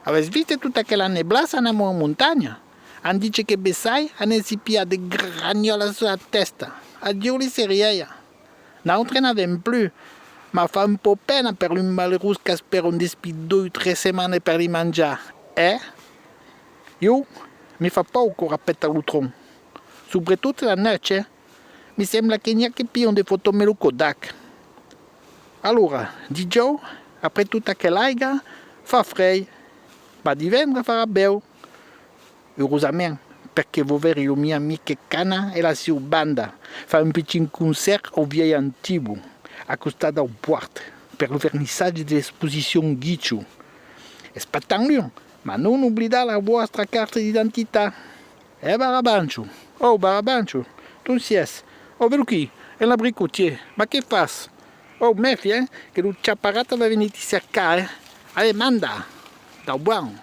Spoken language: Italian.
Avete visto tutta quella neblassa andiamo in montagna? Han dice che Bessai ha si pia de gragnola sulla testa. Addio li serieia. Non n'avem più. Ma fa un po' pena per un malheureux che spera un despì 2 o 3 settimane per li mangiare. Io mi fa poco rispetto all'utron. Soprattutto la notte mi sembra che neanche più un foto me lo Kodak. Allora, di Joe, après tutta quell'aiga, fa freddo, ma diventa farà bello. Heureusamente, perché vorrei le mie amiche Cana e la sua banda fa un piccolo concerto au vieil antico, accostato al porto, per il vernissage dell'esposizione Ghicio. È spettacolo, ma non obbligate la vostra carta d'identità. Barabancio, oh Barabancio, tu sei, oh vedo qui, è l'abricotier, ma che fai? Oh mefi, che lo ciapparata va venire a cercare, allez manda, da buono.